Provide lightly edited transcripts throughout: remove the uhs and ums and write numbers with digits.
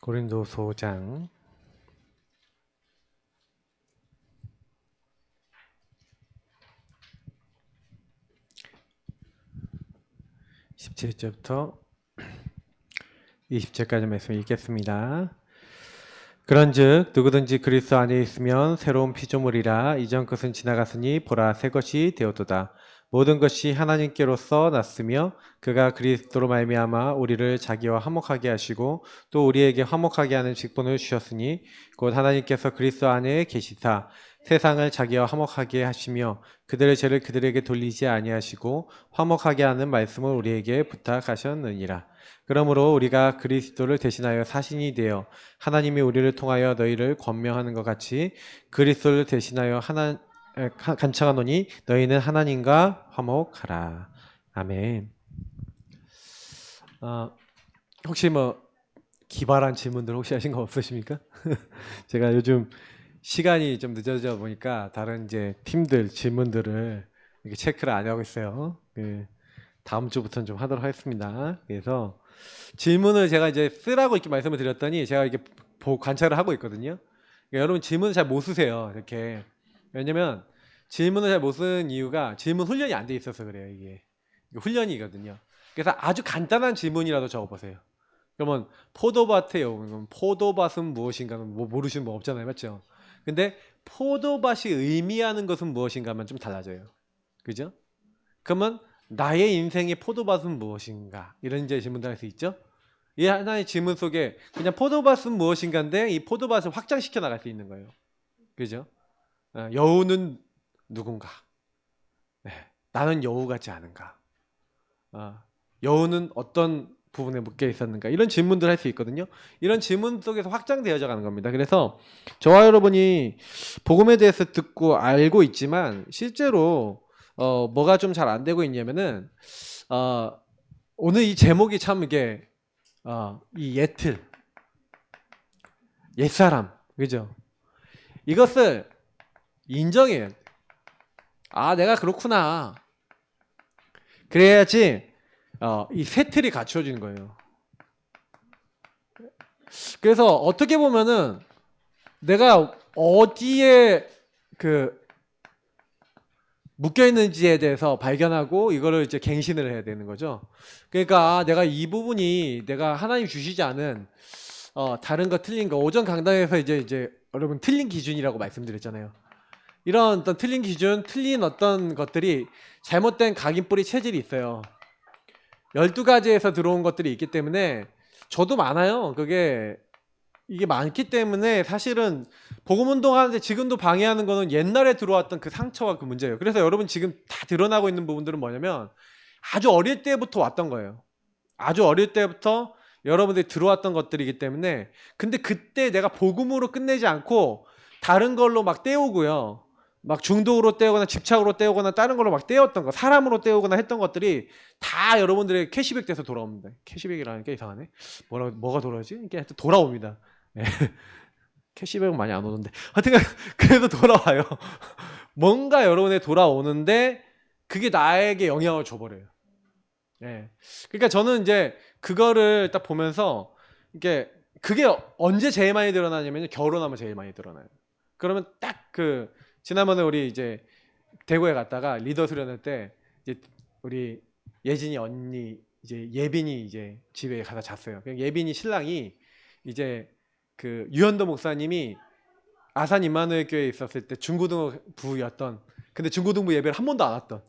고린도서장 17절부터 20절까지 말씀 읽겠습니다. 그런즉 누구든지 그리스도 안에 있으면 새로운 피조물이라 이전 것은 지나갔으니 보라 새 것이 되었도다. 모든 것이 하나님께로서 났으며 그가 그리스도로 말미암아 우리를 자기와 화목하게 하시고 또 우리에게 화목하게 하는 직분을 주셨으니 곧 하나님께서 그리스도 안에 계시사 세상을 자기와 화목하게 하시며 그들의 죄를 그들에게 돌리지 아니하시고 화목하게 하는 말씀을 우리에게 부탁하셨느니라. 그러므로 우리가 그리스도를 대신하여 사신이 되어 하나님이 우리를 통하여 너희를 권명하는 것 같이 그리스도를 대신하여 간청하노니 너희는 하나님과 화목하라. 아멘. 혹시 기발한 질문들 혹시 하신 거 없으십니까? 제가 요즘 시간이 좀 늦어져 보니까 다른 이제 팀들 질문들을 이렇게 체크를 안 하고 있어요. 다음 주부터는 좀 하도록 하겠습니다. 그래서 질문을 제가 이제 쓰라고 이렇게 말씀을 드렸더니 제가 이렇게 관찰을 하고 있거든요. 그러니까 여러분 질문을 잘 못 쓰세요. 이렇게. 왜냐면 질문을 잘 못 쓰는 이유가 질문 훈련이 안 돼 있어서 그래요. 이게 훈련이거든요. 그래서 아주 간단한 질문이라도 적어보세요. 그러면 포도밭에 포도밭은 무엇인가는 모르시는 분 없잖아요. 맞죠? 근데 포도밭이 의미하는 것은 무엇인가 하면 좀 달라져요. 그죠? 그러면 나의 인생의 포도밭은 무엇인가? 이런 이제 질문도 할 수 있죠? 이 하나의 질문 속에 그냥 포도밭은 무엇인가인데 이 포도밭을 확장시켜 나갈 수 있는 거예요. 그죠? 여우는 누군가? 네, 나는 여우 같지 않은가? 여우는 어떤 부분에 묶여 있었는가? 이런 질문들 할 수 있거든요. 이런 질문 속에서 확장되어져 가는 겁니다. 그래서 저와 여러분이 복음에 대해서 듣고 알고 있지만 실제로 뭐가 좀 잘 안 되고 있냐면은 오늘 이 제목이 참 이게 이 옛사람, 그죠? 이것을 인정해요. 내가 그렇구나. 그래야지 이 새 틀이 갖춰지는 거예요. 그래서 어떻게 보면은 내가 어디에 묶여 있는지에 대해서 발견하고 이거를 이제 갱신을 해야 되는 거죠. 그러니까 내가 이 부분이 내가 하나님 주시지 않은 다른 거 틀린 거 오전 강단에서 이제 여러분 틀린 기준이라고 말씀드렸잖아요. 이런 어떤 틀린 기준, 틀린 어떤 것들이 잘못된 각인뿌리 체질이 있어요. 12가지에서 들어온 것들이 있기 때문에 저도 많아요. 이게 많기 때문에 사실은 복음운동하는데 지금도 방해하는 거는 옛날에 들어왔던 그 상처와 그 문제예요. 그래서 여러분 지금 다 드러나고 있는 부분들은 뭐냐면 아주 어릴 때부터 왔던 거예요. 아주 어릴 때부터 여러분들이 들어왔던 것들이기 때문에 근데 그때 내가 복음으로 끝내지 않고 다른 걸로 막 때우고요. 막 중독으로 때우거나 집착으로 때우거나 다른 걸로 막 때웠던 거, 사람으로 때우거나 했던 것들이 다 여러분들의 캐시백 돼서 돌아옵니다. 캐시백이라니까 이상하네. 뭐가 돌아오지? 이게 하여튼 돌아옵니다. 네. 캐시백은 많이 안 오는데 하여튼 그래도 돌아와요. 뭔가 여러분의 돌아오는데 그게 나에게 영향을 줘버려요. 네. 그러니까 저는 이제 그거를 딱 보면서 그게 언제 제일 많이 드러나냐면 결혼하면 제일 많이 드러나요. 그러면 딱 지난번에 우리 이제 대구에 갔다가 리더 수련회 때 이제 우리 예진이 언니 이제 예빈이 이제 집에 가서 잤어요. 예빈이 신랑이 이제 유현도 목사님이 아산 임마누엘 교회에 있었을 때 중고등부였던 근데 중고등부 예배를 한 번도 안 왔던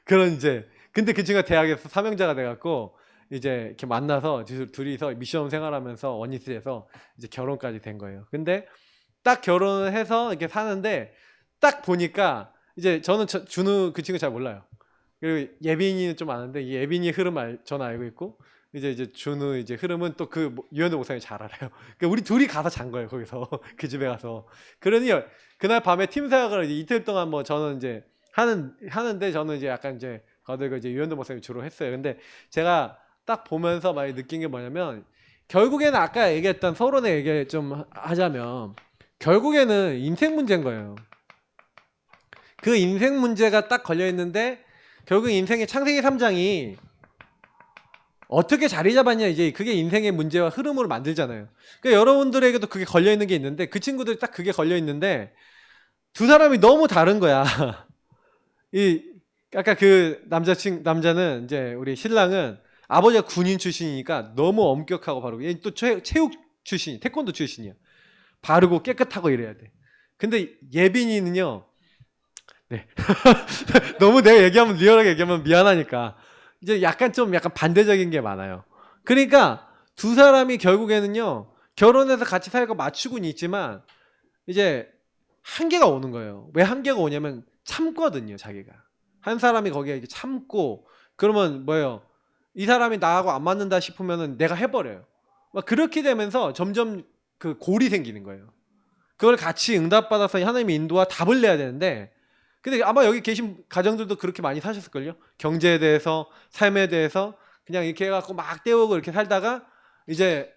그런 이제 근데 그 친구가 대학에서 사명자가 돼갖고 이제 이렇게 만나서 둘이서 미션 생활하면서 원니스에서 이제 결혼까지 된 거예요. 근데 딱 결혼을 해서 이렇게 사는데 딱 보니까 이제 저는 준우 그 친구 잘 몰라요. 그리고 예빈이는 좀 아는데 이 예빈이 흐름 저는 알고 있고 이제 준우 이제 흐름은 또 유현도 목사님이 잘 알아요. 그러니까 우리 둘이 가서 잔 거예요 거기서 그 집에 가서. 그러니 그날 밤에 팀 사역을 이틀 동안 저는 이제 하는데 저는 이제 약간 이제 거들고 이제 유현도 목사님이 주로 했어요. 근데 제가 딱 보면서 많이 느낀 게 뭐냐면 결국에는 아까 얘기했던 서론에 얘기 좀 하자면. 결국에는 인생 문제인 거예요. 그 인생 문제가 딱 걸려 있는데 결국 인생의 창세기 3장이 어떻게 자리 잡았냐 이제 그게 인생의 문제와 흐름으로 만들잖아요. 그러니까 여러분들에게도 그게 걸려 있는 게 있는데 그 친구들이 딱 그게 걸려 있는데 두 사람이 너무 다른 거야. 이 아까 그 남자는 이제 우리 신랑은 아버지가 군인 출신이니까 너무 엄격하고 바르고 얘 또 체육 출신, 태권도 출신이야. 바르고 깨끗하고 이래야 돼. 근데 예빈이는요. 네. 너무 내가 얘기하면 리얼하게 얘기하면 미안하니까 이제 약간 반대적인 게 많아요. 그러니까 두 사람이 결국에는요. 결혼해서 같이 살고 맞추고는 있지만 이제 한계가 오는 거예요. 왜 한계가 오냐면 참거든요, 자기가. 한 사람이 거기에 이제 참고 그러면 뭐예요? 이 사람이 나하고 안 맞는다 싶으면은 내가 해버려요. 막 그렇게 되면서 점점 그 골이 생기는 거예요. 그걸 같이 응답받아서 하나님의 인도와 답을 내야 되는데 근데 아마 여기 계신 가정들도 그렇게 많이 사셨을걸요? 경제에 대해서, 삶에 대해서 그냥 이렇게 해갖고 막 때우고 이렇게 살다가 이제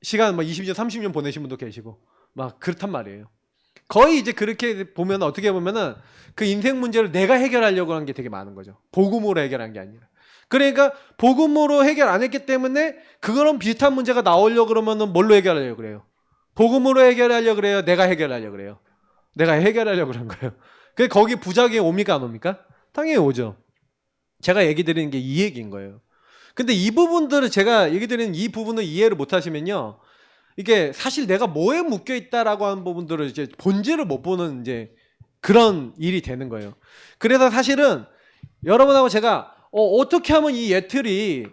시간 막 20년, 30년 보내신 분도 계시고 막 그렇단 말이에요. 거의 이제 그렇게 보면 어떻게 보면은 그 인생 문제를 내가 해결하려고 하는 게 되게 많은 거죠. 복음으로 해결한 게 아니라. 그러니까 복음으로 해결 안 했기 때문에 그거랑 비슷한 문제가 나오려고 그러면은 뭘로 해결하려고 그래요? 복음으로 해결하려고 그래요? 내가 해결하려고 그래요? 내가 해결하려고 그런 거예요. 그 거기 부작용이 옵니까 안 옵니까? 당연히 오죠. 제가 얘기 드리는 게 이 얘기인 거예요. 근데 이 부분들을 제가 얘기 드리는 이 부분을 이해를 못 하시면요. 이게 사실 내가 뭐에 묶여 있다라고 하는 부분들을 이제 본질을 못 보는 이제 그런 일이 되는 거예요. 그래서 사실은 여러분하고 제가 어떻게 하면 이 예틀이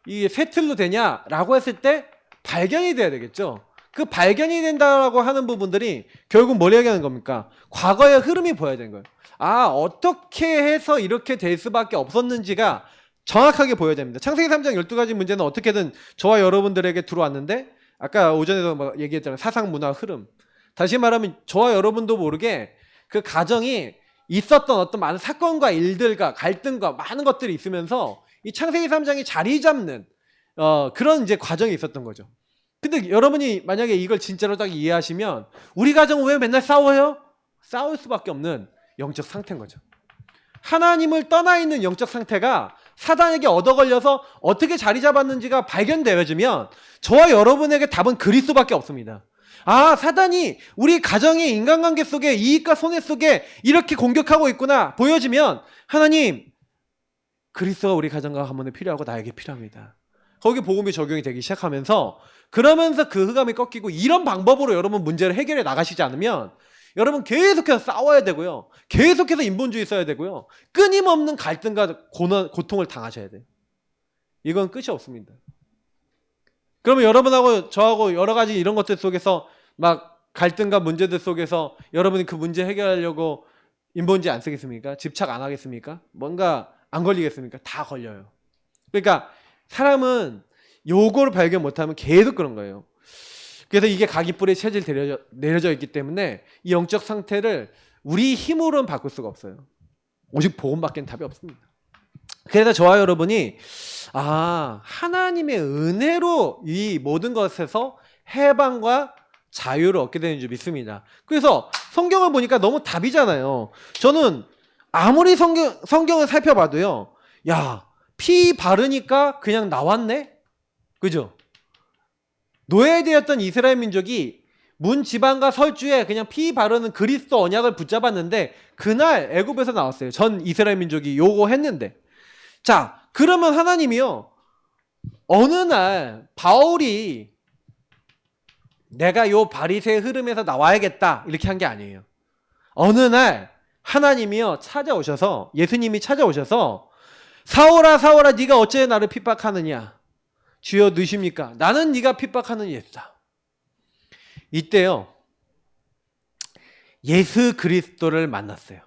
이게 새 틀로 되냐라고 했을 때 발견이 돼야 되겠죠. 그 발견이 된다라고 하는 부분들이 결국 뭘 얘기하는 겁니까? 과거의 흐름이 보여야 되는 거예요. 아, 어떻게 해서 이렇게 될 수밖에 없었는지가 정확하게 보여야 됩니다. 창세기 3장 12가지 문제는 어떻게든 저와 여러분들에게 들어왔는데 아까 오전에도 뭐 얘기했잖아요. 사상, 문화, 흐름. 다시 말하면 저와 여러분도 모르게 그 가정이 있었던 어떤 많은 사건과 일들과 갈등과 많은 것들이 있으면서 이 창세기 3장이 자리 잡는 그런 이제 과정이 있었던 거죠. 근데 여러분이 만약에 이걸 진짜로 딱 이해하시면 우리 가정은 왜 맨날 싸워요? 싸울 수밖에 없는 영적 상태인 거죠. 하나님을 떠나 있는 영적 상태가 사단에게 얻어 걸려서 어떻게 자리 잡았는지가 발견되어지면 저와 여러분에게 답은 그리스도밖에 없습니다. 아, 사단이 우리 가정의 인간관계 속에 이익과 손해 속에 이렇게 공격하고 있구나 보여지면 하나님, 그리스도가 우리 가정과 한번에 필요하고 나에게 필요합니다. 거기 복음이 적용이 되기 시작하면서 그러면서 그 흑암이 꺾이고 이런 방법으로 여러분 문제를 해결해 나가시지 않으면 여러분 계속해서 싸워야 되고요. 계속해서 인본주의 써야 되고요. 끊임없는 갈등과 고통을 당하셔야 돼요. 이건 끝이 없습니다. 그러면 여러분하고 저하고 여러 가지 이런 것들 속에서 막 갈등과 문제들 속에서 여러분이 그 문제 해결하려고 인본주의 안 쓰겠습니까? 집착 안 하겠습니까? 뭔가 안 걸리겠습니까? 다 걸려요. 그러니까 사람은 요거를 발견 못하면 계속 그런 거예요. 그래서 이게 각인뿔에 체질 내려져 있기 때문에 이 영적 상태를 우리 힘으로는 바꿀 수가 없어요. 오직 복음밖에는 답이 없습니다. 그래서 저와 여러분이 하나님의 은혜로 이 모든 것에서 해방과 자유를 얻게 되는 줄 믿습니다. 그래서 성경을 보니까 너무 답이잖아요. 저는 아무리 성경을 살펴봐도요. 야, 피 바르니까 그냥 나왔네? 그죠? 노예되었던 이스라엘 민족이 문 지방과 설주에 그냥 피 바르는 그리스도 언약을 붙잡았는데 그날 애굽에서 나왔어요. 전 이스라엘 민족이 요거 했는데. 자, 그러면 하나님이요. 어느 날 바울이 내가 요 바리새의 흐름에서 나와야겠다 이렇게 한 게 아니에요. 어느 날 하나님이요 찾아오셔서 예수님이 찾아오셔서 사울아 사울아 네가 어째 나를 핍박하느냐 주여 누십니까? 나는 네가 핍박하는 예수다. 이때요 예수 그리스도를 만났어요.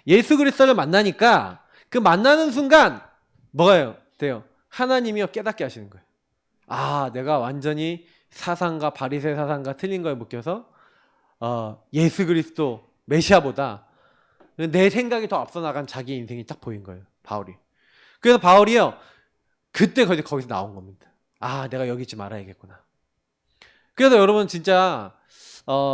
예수 그리스도를 만나니까 그 만나는 순간 뭐가요? 돼요. 하나님이요 깨닫게 하시는 거예요. 아, 내가 완전히 사상과 바리새 사상과 틀린 거에 묶여서 예수 그리스도 메시아보다 내 생각이 더 앞서 나간 자기 인생이 딱 보인 거예요. 바울이. 그래서 바울이요 그때 거기서 나온 겁니다. 아, 내가 여기 있지 말아야겠구나. 그래서 여러분 진짜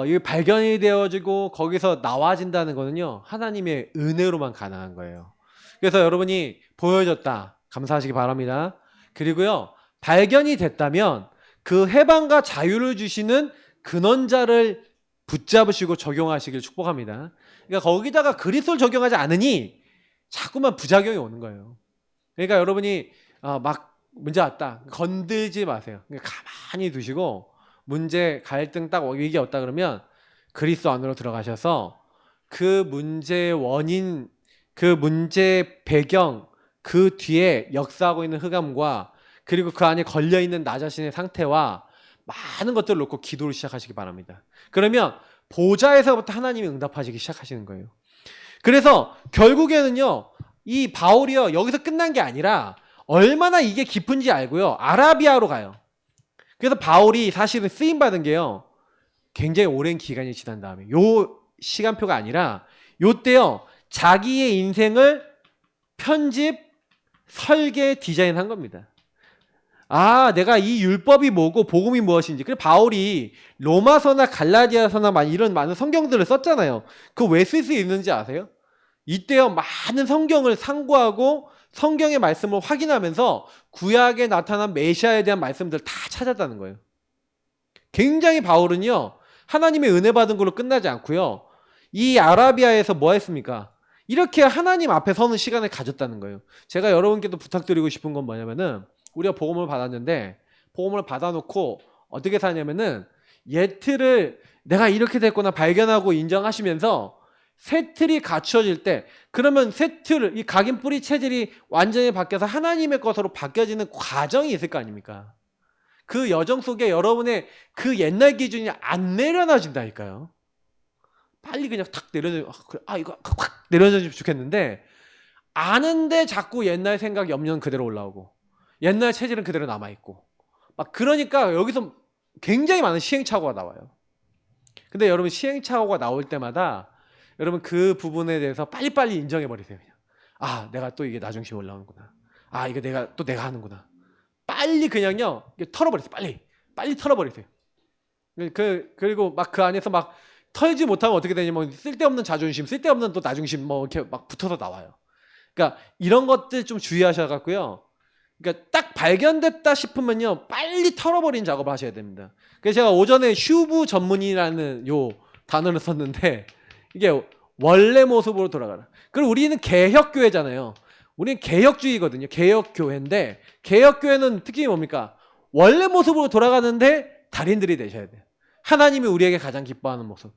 이게 발견이 되어지고 거기서 나와진다는 거는요 하나님의 은혜로만 가능한 거예요. 그래서 여러분이 보여졌다 감사하시기 바랍니다. 그리고요, 발견이 됐다면 그 해방과 자유를 주시는 근원자를 붙잡으시고 적용하시길 축복합니다. 그러니까 거기다가 그리스도를 적용하지 않으니 자꾸만 부작용이 오는 거예요. 그러니까 여러분이 막 문제 왔다, 건들지 마세요. 그러니까 가만히 두시고 문제, 갈등 딱 위기 왔다 그러면 그리스도 안으로 들어가셔서 그 문제의 원인, 그 문제 배경, 그 뒤에 역사하고 있는 흑암과 그리고 그 안에 걸려있는 나 자신의 상태와 많은 것들을 놓고 기도를 시작하시기 바랍니다. 그러면 보좌에서부터 하나님이 응답하시기 시작하시는 거예요. 그래서 결국에는요, 이 바울이요, 여기서 끝난 게 아니라 얼마나 이게 깊은지 알고요, 아라비아로 가요. 그래서 바울이 사실은 쓰임받은 게요, 굉장히 오랜 기간이 지난 다음에, 요 시간표가 아니라 요때요, 자기의 인생을 편집, 설계, 디자인한 겁니다. 아, 내가 이 율법이 뭐고 복음이 무엇인지. 그래, 바울이 로마서나 갈라디아서나 이런 많은 성경들을 썼잖아요. 그거 왜 쓸 수 있는지 아세요? 이때요, 많은 성경을 상고하고 성경의 말씀을 확인하면서 구약에 나타난 메시아에 대한 말씀들 다 찾았다는 거예요. 굉장히 바울은요, 하나님의 은혜 받은 걸로 끝나지 않고요, 이 아라비아에서 뭐 했습니까? 이렇게 하나님 앞에 서는 시간을 가졌다는 거예요. 제가 여러분께도 부탁드리고 싶은 건 뭐냐면은, 우리가 복음을 받았는데 복음을 받아놓고 어떻게 사냐면은, 옛 틀을 내가 이렇게 됐구나 발견하고 인정하시면서 새 틀이 갖춰질 때, 그러면 새 틀, 이 각인 뿌리 체질이 완전히 바뀌어서 하나님의 것으로 바뀌어지는 과정이 있을 거 아닙니까? 그 여정 속에 여러분의 그 옛날 기준이 안 내려놔진다니까요. 빨리 그냥 탁 내려져, 이거 확 내려져주면 좋겠는데, 아는데 자꾸 옛날 생각, 염려는 그대로 올라오고 옛날 체질은 그대로 남아있고, 막 그러니까 여기서 굉장히 많은 시행착오가 나와요. 근데 여러분, 시행착오가 나올 때마다 여러분 그 부분에 대해서 빨리빨리 인정해버리세요. 그냥. 아, 내가 또 이게 나 중심 올라오는구나. 아, 이거 내가 하는구나. 빨리 그냥요, 털어버리세요. 빨리 털어버리세요. 그리고 막 그 안에서 막 털지 못하면 어떻게 되냐면, 쓸데없는 자존심, 쓸데없는 또 나중심 이렇게 막 붙어서 나와요. 그러니까 이런 것들 좀 주의하셔갖고요, 그러니까 딱 발견됐다 싶으면요, 빨리 털어버리는 작업을 하셔야 됩니다. 그래서 제가 오전에 휴부 전문이라는 요 단어를 썼는데, 이게 원래 모습으로 돌아가라. 그리고 우리는 개혁교회잖아요. 우리는 개혁주의거든요. 개혁교회인데, 개혁교회는 특징이 뭡니까? 원래 모습으로 돌아가는데 달인들이 되셔야 돼요. 하나님이 우리에게 가장 기뻐하는 모습.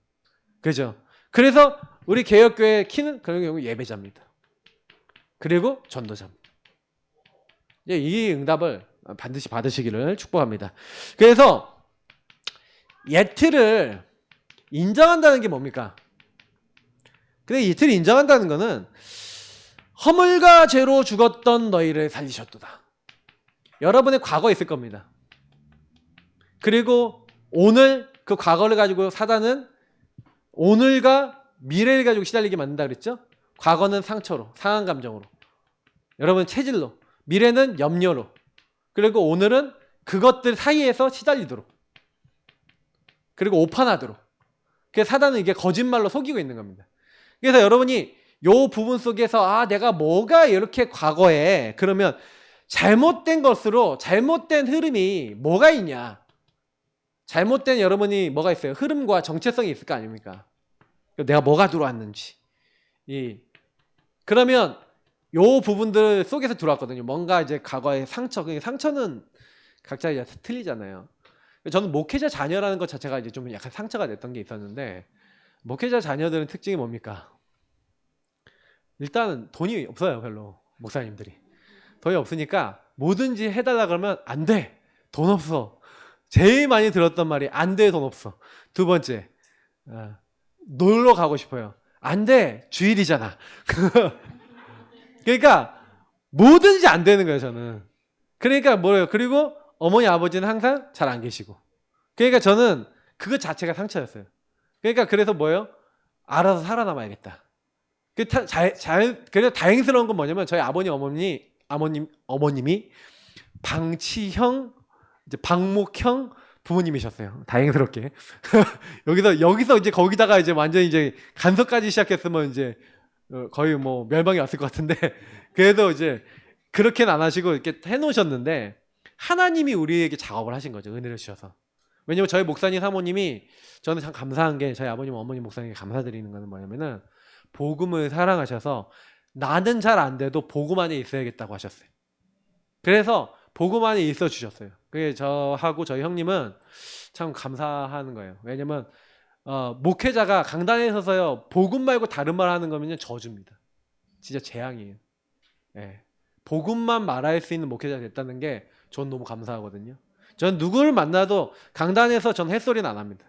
그죠? 그래서 우리 개혁교회의 키는 그런 경우 예배자입니다. 그리고 전도자입니다. 이 응답을 반드시 받으시기를 축복합니다. 그래서 예틀을 인정한다는 게 뭡니까? 근데 예틀을 인정한다는 거는, 허물과 죄로 죽었던 너희를 살리셨도다. 여러분의 과거 있을 겁니다. 그리고 오늘 그 과거를 가지고 사단은 오늘과 미래를 가지고 시달리게 만든다 그랬죠? 과거는 상처로, 상한 감정으로, 여러분 체질로, 미래는 염려로, 그리고 오늘은 그것들 사이에서 시달리도록, 그리고 오판하도록. 그래서 사단은 이게 거짓말로 속이고 있는 겁니다. 그래서 여러분이 요 부분 속에서 내가 뭐가 이렇게 과거에, 그러면 잘못된 것으로, 잘못된 흐름이 뭐가 있냐, 잘못된 여러분이 뭐가 있어요? 흐름과 정체성이 있을 거 아닙니까? 내가 뭐가 들어왔는지. 그러면 요 부분들 속에서 들어왔거든요. 뭔가 이제 과거의 상처는 각자 이제 틀리잖아요. 저는 목회자 자녀라는 것 자체가 이제 좀 약간 상처가 됐던 게 있었는데, 목회자 자녀들은 특징이 뭡니까? 일단은 돈이 없어요. 별로. 목사님들이 돈이 없으니까 뭐든지 해달라 그러면 안 돼, 돈 없어. 제일 많이 들었던 말이 안 돼, 돈 없어. 두 번째, 놀러 가고 싶어요. 안 돼, 주일이잖아. 그러니까 뭐든지 안 되는 거예요, 저는. 그러니까 뭐예요? 그리고 어머니 아버지는 항상 잘 안 계시고. 그러니까 저는 그것 자체가 상처였어요. 그러니까 그래서 뭐예요? 알아서 살아남아야겠다. 그래서 다행스러운 건 뭐냐면, 저희 어머님이 방치형, 이제 방목형 부모님이셨어요. 다행스럽게. 여기서 이제 거기다가 이제 완전히 이제 간섭까지 시작했으면 이제 거의 뭐 멸망이 왔을 것 같은데, 그래도 이제 그렇게는 안 하시고 이렇게 해놓으셨는데 하나님이 우리에게 작업을 하신 거죠. 은혜를 주셔서. 왜냐면 저희 목사님 사모님이 저는 참 감사한 게 저희 아버님 어머님 목사님께 감사드리는 거는 뭐냐면은 복음을 사랑하셔서 나는 잘 안 돼도 복음 안에 있어야겠다고 하셨어요. 그래서 복음 안에 있어 주셨어요. 그게 저하고 저희 형님은 참 감사하는 거예요. 왜냐면 목회자가 강단에 서서요 복음 말고 다른 말 하는 거면요 저주입니다. 진짜 재앙이에요. 예. 복음만 말할 수 있는 목회자가 됐다는 게 전 너무 감사하거든요. 전 누구를 만나도 강단에서 전 햇소리는 안 합니다.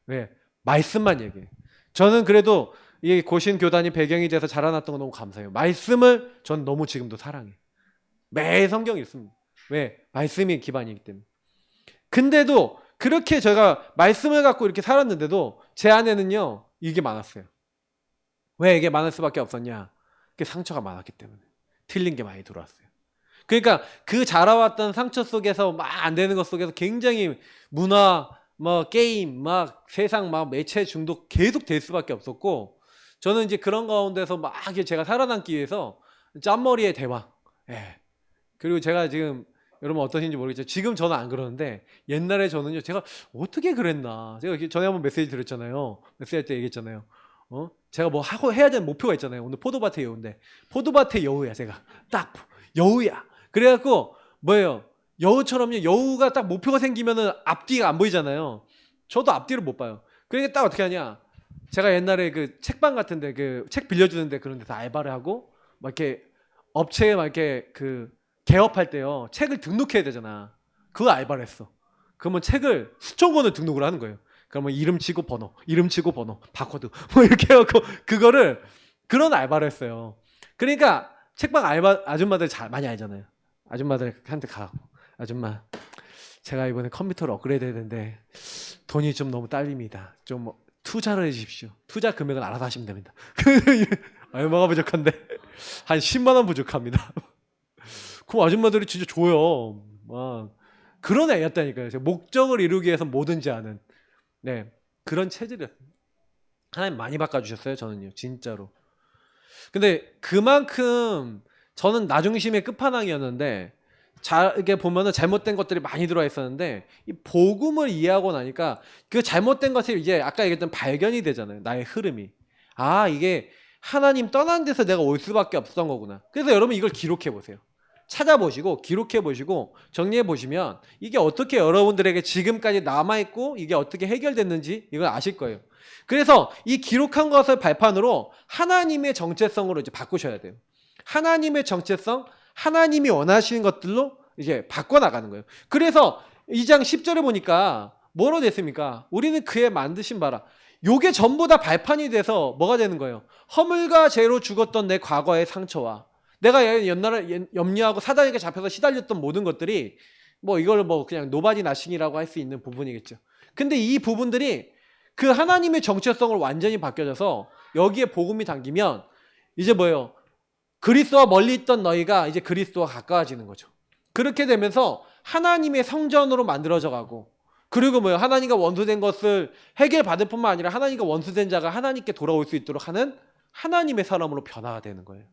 왜? 말씀만 얘기해요. 저는 그래도 이 고신 교단이 배경이 돼서 자라났던 거 너무 감사해요. 말씀을 전 너무 지금도 사랑해요. 매일 성경 읽습니다. 왜? 말씀이 기반이기 때문에. 근데도 그렇게 제가 말씀을 갖고 이렇게 살았는데도 제 안에는요 이게 많았어요. 왜 이게 많을 수밖에 없었냐? 그게 상처가 많았기 때문에. 틀린 게 많이 들어왔어요. 그러니까 그 자라왔던 상처 속에서 막 안 되는 것 속에서 굉장히 문화, 뭐 게임, 막 세상 막 매체 중독 계속 될 수밖에 없었고 저는 이제 그런 가운데서 막 제가 살아남기 위해서 짠머리의 대화. 예. 그리고 제가 지금 여러분 어떠신지 모르겠지만 지금 저는 안 그러는데 옛날에 저는요 제가 어떻게 그랬나 제가 전에 한번 메시지 드렸잖아요. 메시지 할 때 얘기했잖아요. 제가 뭐 하고 해야 되는 목표가 있잖아요. 오늘 포도밭의 여우인데 포도밭의 여우야 제가 딱 여우야. 그래갖고 뭐예요? 여우처럼요. 여우가 딱 목표가 생기면은 앞뒤가 안 보이잖아요. 저도 앞뒤를 못 봐요. 그러니까 딱 어떻게 하냐? 제가 옛날에 그 책방 같은데 그 책 빌려주는데 그런 데서 알바를 하고 막 이렇게 업체에 막 이렇게 그 개업할 때요 책을 등록해야 되잖아. 그거 알바를 했어. 그러면 책을 수천 권을 등록을 하는 거예요. 그러면 이름 치고 번호, 이름 치고 번호, 바코드 뭐 이렇게 해갖고 그거를 그런 알바를 했어요. 그러니까 책방 알바 아줌마들 잘 많이 알잖아요. 아줌마들한테 가고 아줌마 제가 이번에 컴퓨터를 업그레이드 해야 되는데 돈이 좀 너무 딸립니다. 좀 투자를 해주십시오. 투자 금액은 알아서 하시면 됩니다. 얼마가 부족한데 한 10만 원 부족합니다. 그럼 아줌마들이 진짜 줘요. 막 그런 애였다니까요. 목적을 이루기 위해서 뭐든지 하는 네 그런 체질이었어요. 하나님 많이 바꿔주셨어요. 저는요 진짜로. 근데 그만큼 저는 나중심의 끝판왕이었는데 이게 보면은 잘못된 것들이 많이 들어와 있었는데 이 복음을 이해하고 나니까 그 잘못된 것이 이제 아까 얘기했던 발견이 되잖아요. 나의 흐름이. 아 이게 하나님 떠난 데서 내가 올 수밖에 없었던 거구나. 그래서 여러분 이걸 기록해 보세요. 찾아보시고 기록해 보시고 정리해 보시면 이게 어떻게 여러분들에게 지금까지 남아있고 이게 어떻게 해결됐는지 이걸 아실 거예요. 그래서 이 기록한 것을 발판으로 하나님의 정체성으로 이제 바꾸셔야 돼요. 하나님의 정체성, 하나님이 원하시는 것들로 이제 바꿔나가는 거예요. 그래서 2장 10절에 보니까 뭐로 됐습니까? 우리는 그의 만드신 바라. 요게 전부 다 발판이 돼서 뭐가 되는 거예요? 허물과 죄로 죽었던 내 과거의 상처와 내가 옛날에 염려하고 사단에게 잡혀서 시달렸던 모든 것들이 뭐 이걸 뭐 그냥 노바디 나싱이라고 할 수 있는 부분이겠죠. 근데 이 부분들이 그 하나님의 정체성을 완전히 바뀌어져서 여기에 복음이 담기면 이제 뭐예요? 그리스도와 멀리 있던 너희가 이제 그리스도와 가까워지는 거죠. 그렇게 되면서 하나님의 성전으로 만들어져 가고 그리고 뭐예요? 하나님과 원수된 것을 해결받을 뿐만 아니라 하나님과 원수된 자가 하나님께 돌아올 수 있도록 하는 하나님의 사람으로 변화가 되는 거예요.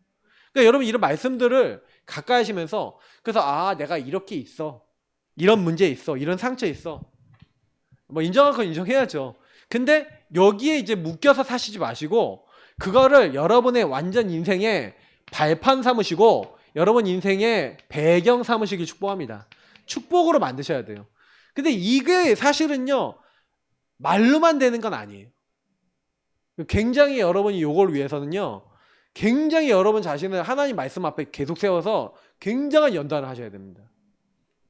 그러니까 여러분 이런 말씀들을 가까이 하시면서 그래서 아 내가 이렇게 있어. 이런 문제 있어. 이런 상처 있어. 뭐 인정할 건 인정해야죠. 근데 여기에 이제 묶여서 사시지 마시고 그거를 여러분의 완전 인생의 발판 삼으시고 여러분 인생의 배경 삼으시길 축복합니다. 축복으로 만드셔야 돼요. 근데 이게 사실은요 말로만 되는 건 아니에요. 굉장히 여러분이 이걸 위해서는요 굉장히 여러분 자신을 하나님 말씀 앞에 계속 세워서 굉장한 연단을 하셔야 됩니다.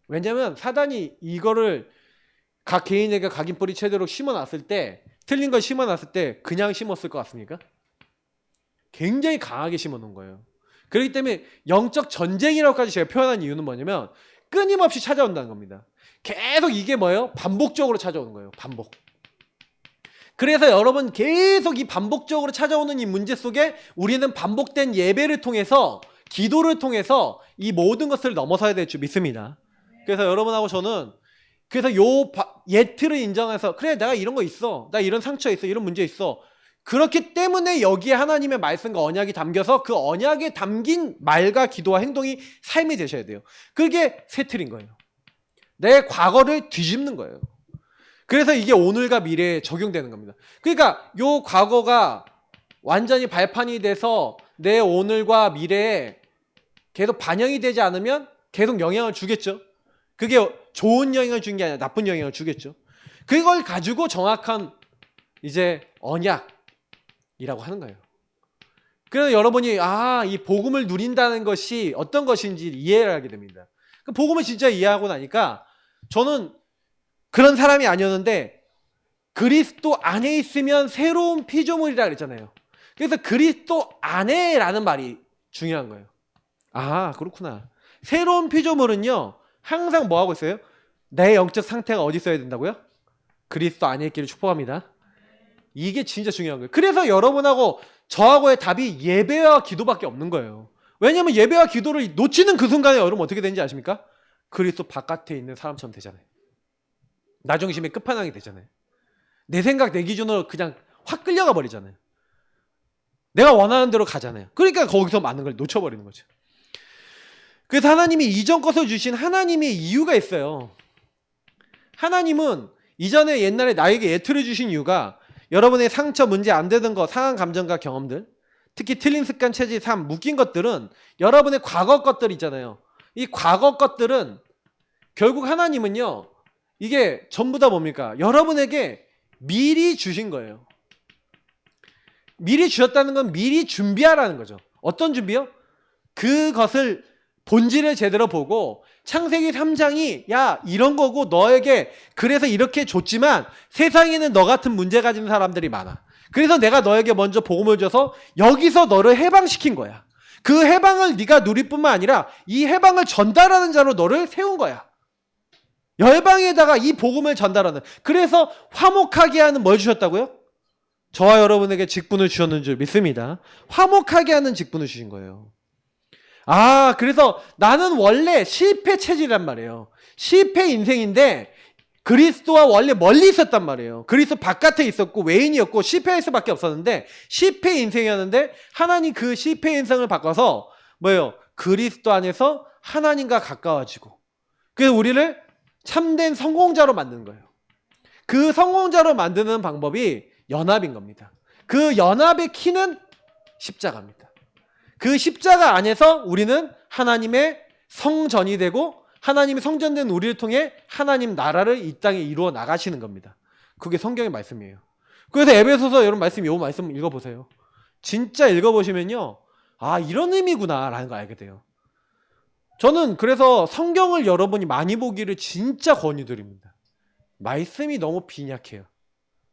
왜냐하면 사단이 이거를 각 개인에게 각인 뿌리 체대로 심어놨을 때 틀린 걸 심어놨을 때 그냥 심었을 것 같습니까? 굉장히 강하게 심어놓은 거예요. 그렇기 때문에 영적 전쟁이라고까지 제가 표현한 이유는 뭐냐면 끊임없이 찾아온다는 겁니다. 계속 이게 뭐예요? 반복적으로 찾아오는 거예요. 반복. 그래서 여러분 계속 이 반복적으로 찾아오는 이 문제 속에 우리는 반복된 예배를 통해서 기도를 통해서 이 모든 것을 넘어서야 될 줄 믿습니다. 그래서 여러분하고 저는 그래서 요 예틀을 인정해서 그래 내가 이런 거 있어. 나 이런 상처 있어. 이런 문제 있어. 그렇기 때문에 여기에 하나님의 말씀과 언약이 담겨서 그 언약에 담긴 말과 기도와 행동이 삶이 되셔야 돼요. 그게 세틀인 거예요. 내 과거를 뒤집는 거예요. 그래서 이게 오늘과 미래에 적용되는 겁니다. 그러니까 요 과거가 완전히 발판이 돼서 내 오늘과 미래에 계속 반영이 되지 않으면 계속 영향을 주겠죠. 그게 좋은 영향을 주는 게 아니라 나쁜 영향을 주겠죠. 그걸 가지고 정확한 이제 언약이라고 하는 거예요. 그래서 여러분이 이 복음을 누린다는 것이 어떤 것인지 이해를 하게 됩니다. 그 복음을 진짜 이해하고 나니까 저는 그런 사람이 아니었는데 그리스도 안에 있으면 새로운 피조물이라 그랬잖아요. 그래서 그리스도 안에라는 말이 중요한 거예요. 그렇구나. 새로운 피조물은요 항상 뭐 하고 있어요? 내 영적 상태가 어디 있어야 된다고요? 그리스도 안에 있기를 축복합니다. 이게 진짜 중요한 거예요. 그래서 여러분하고 저하고의 답이 예배와 기도밖에 없는 거예요. 왜냐하면 예배와 기도를 놓치는 그 순간에 여러분 어떻게 되는지 아십니까? 그리스도 바깥에 있는 사람처럼 되잖아요. 나 중심의 끝판왕이 되잖아요. 내 생각, 내 기준으로 그냥 확 끌려가 버리잖아요. 내가 원하는 대로 가잖아요. 그러니까 거기서 많은 걸 놓쳐버리는 거죠. 그래서 하나님이 이전 것을 주신 하나님의 이유가 있어요. 하나님은 이전에 옛날에 나에게 예틀을 주신 이유가 여러분의 상처, 문제 안 되던 거, 상한 감정과 경험들, 특히 틀린 습관, 체질, 삶, 묶인 것들은 여러분의 과거 것들 있잖아요. 이 과거 것들은 결국 하나님은요, 이게 전부 다 뭡니까? 여러분에게 미리 주신 거예요. 미리 주셨다는 건 미리 준비하라는 거죠. 어떤 준비요? 그것을 본질을 제대로 보고 창세기 3장이 이런 거고 너에게 그래서 이렇게 줬지만 세상에는 너 같은 문제 가진 사람들이 많아. 그래서 내가 너에게 먼저 복음을 줘서 여기서 너를 해방시킨 거야. 그 해방을 네가 누릴 뿐만 아니라 이 해방을 전달하는 자로 너를 세운 거야. 열방에다가 이 복음을 전달하는. 그래서 화목하게 하는 뭘 주셨다고요? 저와 여러분에게 직분을 주셨는 줄 믿습니다. 화목하게 하는 직분을 주신 거예요. 그래서 나는 원래 실패 체질이란 말이에요. 실패 인생인데 그리스도와 원래 멀리 있었단 말이에요. 그리스도 바깥에 있었고 외인이었고 실패할 수밖에 없었는데 실패 인생이었는데 하나님 그 실패 인생을 바꿔서 뭐예요? 그리스도 안에서 하나님과 가까워지고 그래서 우리를 참된 성공자로 만드는 거예요. 그 성공자로 만드는 방법이 연합인 겁니다. 그 연합의 키는 십자가입니다. 그 십자가 안에서 우리는 하나님의 성전이 되고 하나님의 성전된 우리를 통해 하나님 나라를 이 땅에 이루어 나가시는 겁니다. 그게 성경의 말씀이에요. 그래서 에베소서 여러분 요 말씀 읽어보세요. 진짜 읽어보시면요. 이런 의미구나 라는 걸 알게 돼요. 저는 그래서 성경을 여러분이 많이 보기를 진짜 권유드립니다. 말씀이 너무 빈약해요.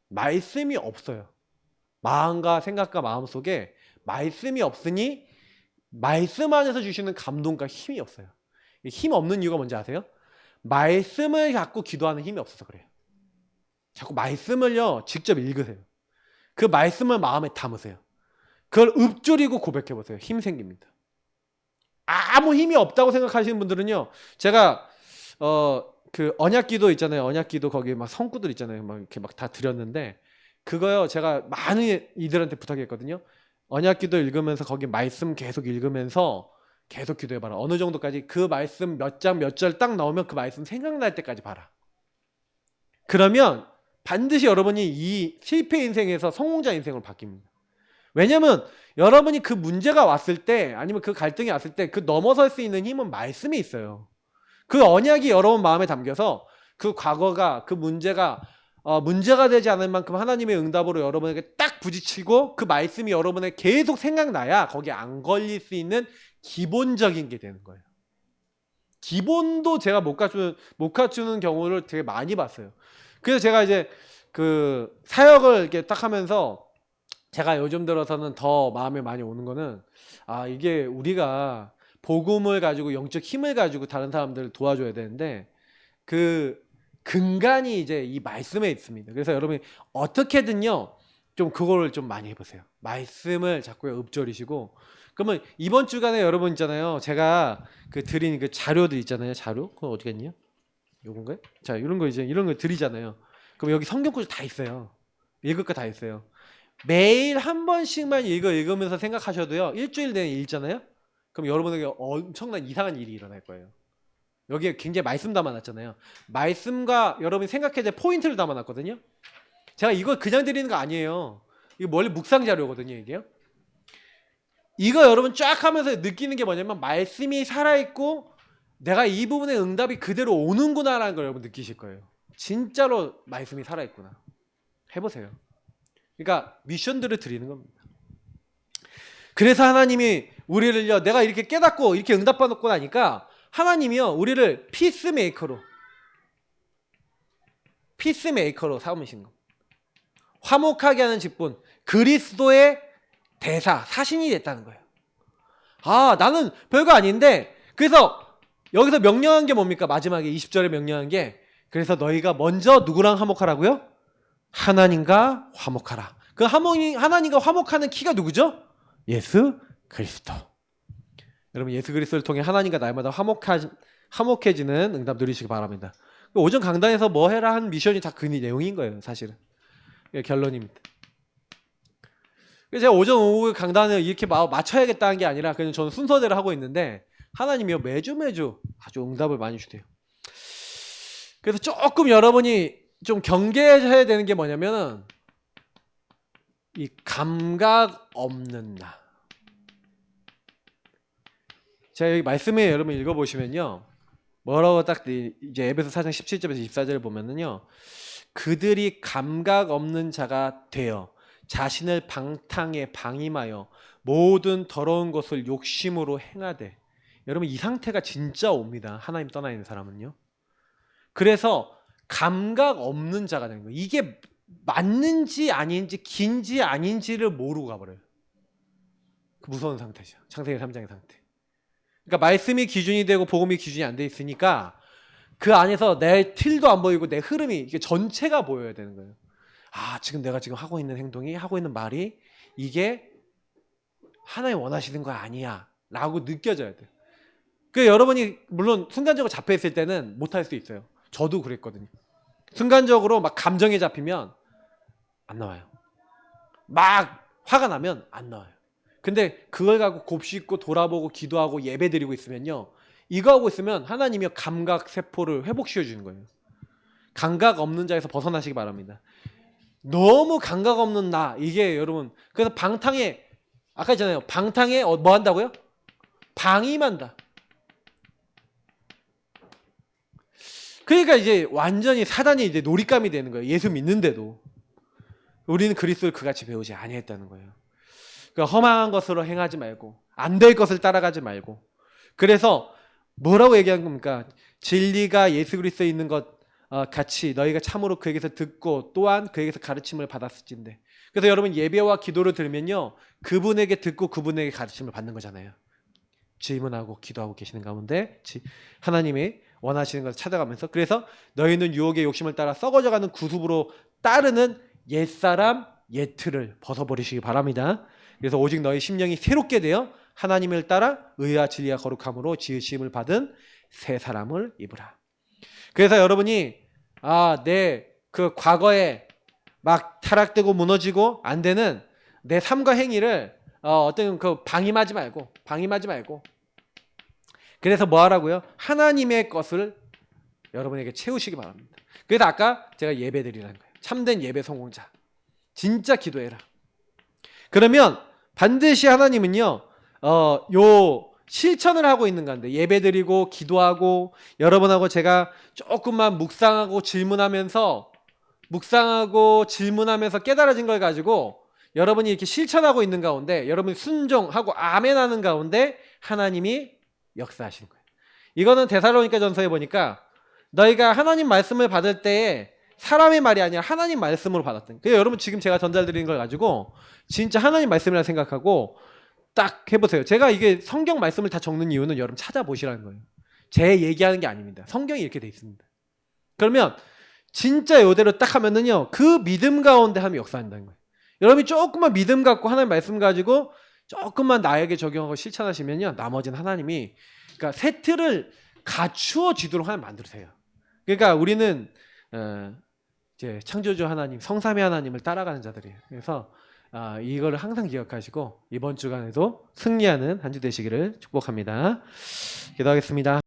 말씀이 없어요. 마음과 생각과 마음속에 말씀이 없으니 말씀 안에서 주시는 감동과 힘이 없어요. 힘 없는 이유가 뭔지 아세요? 말씀을 갖고 기도하는 힘이 없어서 그래요. 자꾸 말씀을요 직접 읽으세요. 그 말씀을 마음에 담으세요. 그걸 읊조리고 고백해보세요. 힘 생깁니다. 아무 힘이 없다고 생각하시는 분들은요, 제가 그 언약기도 있잖아요. 언약기도 거기 막 성구들 있잖아요. 막 이렇게 막 다 드렸는데 그거요 제가 많은 이들한테 부탁했거든요. 언약기도 읽으면서 거기 말씀 계속 읽으면서 계속 기도해봐라. 어느 정도까지 그 말씀 몇 장 몇 절 딱 나오면 그 말씀 생각날 때까지 봐라. 그러면 반드시 여러분이 이 실패 인생에서 성공자 인생으로 바뀝니다. 왜냐면 여러분이 그 문제가 왔을 때 아니면 그 갈등이 왔을 때 그 넘어설 수 있는 힘은 말씀에 있어요. 그 언약이 여러분 마음에 담겨서 그 과거가 그 문제가 되지 않을 만큼 하나님의 응답으로 여러분에게 딱 부딪히고 그 말씀이 여러분에게 계속 생각나야 거기에 안 걸릴 수 있는 기본적인 게 되는 거예요. 기본도 제가 못 갖추는 경우를 되게 많이 봤어요. 그래서 제가 이제 그 사역을 이렇게 딱 하면서 제가 요즘 들어서는 더 마음에 많이 오는 거는 이게 우리가 복음을 가지고 영적 힘을 가지고 다른 사람들을 도와줘야 되는데 그 근간이 이제 이 말씀에 있습니다. 그래서 여러분이 어떻게든요 좀 그거를 좀 많이 해보세요. 말씀을 자꾸 읊조리시고 그러면 이번 주간에 여러분 있잖아요. 제가 그 드린 그 자료들 있잖아요. 자료 그거 어디 갔냐? 요건가요? 자 이런 거 이제 이런 거 드리잖아요. 그럼 여기 성경 구절 다 있어요. 읽을 거 다 있어요. 매일 한 번씩만 읽으면서 생각하셔도요. 일주일 내내 읽잖아요. 그럼 여러분에게 엄청난 이상한 일이 일어날 거예요. 여기에 굉장히 말씀 담아놨잖아요. 말씀과 여러분이 생각해야 될 포인트를 담아놨거든요. 제가 이걸 그냥 드리는 거 아니에요. 이거 원래 묵상 자료거든요, 이게요. 이거 여러분 쫙 하면서 느끼는 게 뭐냐면 말씀이 살아있고 내가 이 부분의 응답이 그대로 오는구나라는 걸 여러분 느끼실 거예요. 진짜로 말씀이 살아있구나. 해보세요. 그러니까 미션들을 드리는 겁니다. 그래서 하나님이 우리를요, 내가 이렇게 깨닫고 이렇게 응답받고 나니까 하나님이요, 우리를 피스메이커로 삼으신 거. 화목하게 하는 직분, 그리스도의 대사, 사신이 됐다는 거예요. 아, 나는 별거 아닌데, 그래서 여기서 명령한 게 뭡니까? 마지막에 20절에 명령한 게, 그래서 너희가 먼저 누구랑 화목하라고요? 하나님과 화목하라. 그 하나님과 화목하는 키가 누구죠? 예수 그리스도. 여러분, 예수 그리스도를 통해 하나님과 날마다 화목해지는 응답 누리시기 바랍니다. 오전 강단에서 뭐 해라 한 미션이 다 그 내용인 거예요, 사실은. 결론입니다. 제가 오전 오후 강단을 이렇게 맞춰야겠다는 게 아니라 그냥 저는 순서대로 하고 있는데 하나님이요, 매주 아주 응답을 많이 주세요. 그래서 조금 여러분이 좀 경계해야 되는 게 뭐냐면은 이 감각 없는 나. 제가 여기 말씀에 여러분 읽어보시면요, 뭐라고 딱 이제 에베소 4장 17절에서 24절을 보면은요, 그들이 감각 없는 자가 되어 자신을 방탕에 방임하여 모든 더러운 것을 욕심으로 행하되. 여러분, 이 상태가 진짜 옵니다. 하나님 떠나 있는 사람은요. 그래서 감각 없는 자가 되는 거예요. 이게 맞는지 아닌지 긴지 아닌지를 모르고 가버려요. 그 무서운 상태죠. 창세기 3장의 상태. 그러니까 말씀이 기준이 되고 복음이 기준이 안 돼 있으니까 그 안에서 내 틀도 안 보이고 내 흐름이, 이게 전체가 보여야 되는 거예요. 아, 지금 내가 지금 하고 있는 행동이, 하고 있는 말이 이게 하나님 원하시는 거 아니야 라고 느껴져야 돼요. 그 여러분이 물론 순간적으로 잡혀 있을 때는 못할 수 있어요. 저도 그랬거든요. 순간적으로 막 감정에 잡히면 안 나와요. 막 화가 나면 안 나와요. 근데 그걸 갖고 곱씹고 돌아보고 기도하고 예배드리고 있으면요, 이거 하고 있으면 하나님이 감각 세포를 회복시켜 주는 거예요. 감각 없는 자에서 벗어나시기 바랍니다. 너무 감각 없는 나, 이게 여러분, 그래서 방탕에, 아까 했잖아요, 방탕에 뭐 한다고요? 방임한다. 그러니까 이제 완전히 사단이 이제 놀잇감이 되는 거예요. 예수 믿는데도 우리는 그리스도를 그같이 배우지 아니했다는 거예요. 그러니까 험한 것으로 행하지 말고 안 될 것을 따라가지 말고. 그래서 뭐라고 얘기한 겁니까? 진리가 예수 그리스도에 있는 것 같이 너희가 참으로 그에게서 듣고 또한 그에게서 가르침을 받았을진데. 그래서 여러분, 예배와 기도를 들으면요, 그분에게 듣고 그분에게 가르침을 받는 거잖아요. 질문하고 기도하고 계시는 가운데 하나님이 원하시는 것을 찾아가면서, 그래서 너희는 유혹의 욕심을 따라 썩어져가는 구습으로 따르는 옛사람 옛틀을 벗어버리시기 바랍니다. 그래서 오직 너희 심령이 새롭게 되어 하나님을 따라 의와 진리와 거룩함으로 지으심을 받은 새 사람을 입으라. 그래서 여러분이 내 그 과거에 막 타락되고 무너지고 안 되는 내 삶과 행위를 어떤 그 방임하지 말고 그래서 뭐 하라고요? 하나님의 것을 여러분에게 채우시기 바랍니다. 그래서 아까 제가 예배 드리라는 거예요. 참된 예배 성공자. 진짜 기도해라. 그러면 반드시 하나님은요, 요 실천을 하고 있는 건데, 예배 드리고 기도하고 여러분하고 제가 조금만 묵상하고 질문하면서 깨달아진 걸 가지고 여러분이 이렇게 실천하고 있는 가운데, 여러분이 순종하고 아멘하는 가운데 하나님이 역사하시는 거예요. 이거는 데살로니가 전서에 보니까 너희가 하나님 말씀을 받을 때에 사람의 말이 아니라 하나님 말씀으로 받았던. 그래서 여러분, 지금 제가 전달드리는 걸 가지고 진짜 하나님 말씀이라 생각하고 딱 해보세요. 제가 이게 성경 말씀을 다 적는 이유는 여러분 찾아보시라는 거예요. 제 얘기하는 게 아닙니다. 성경이 이렇게 돼 있습니다. 그러면 진짜 이대로 딱 하면은요, 그 믿음 가운데 하면 역사한다는 거예요. 여러분이 조금만 믿음 갖고 하나님 말씀 가지고 조금만 나에게 적용하고 실천하시면요, 나머지는 하나님이, 그러니까 새 틀을 갖추어 지도록 하나님 만들으세요. 그러니까 우리는 이제 창조주 하나님, 성삼위 하나님을 따라가는 자들이에요. 그래서 이거를 항상 기억하시고 이번 주간에도 승리하는 한 주 되시기를 축복합니다. 기도하겠습니다.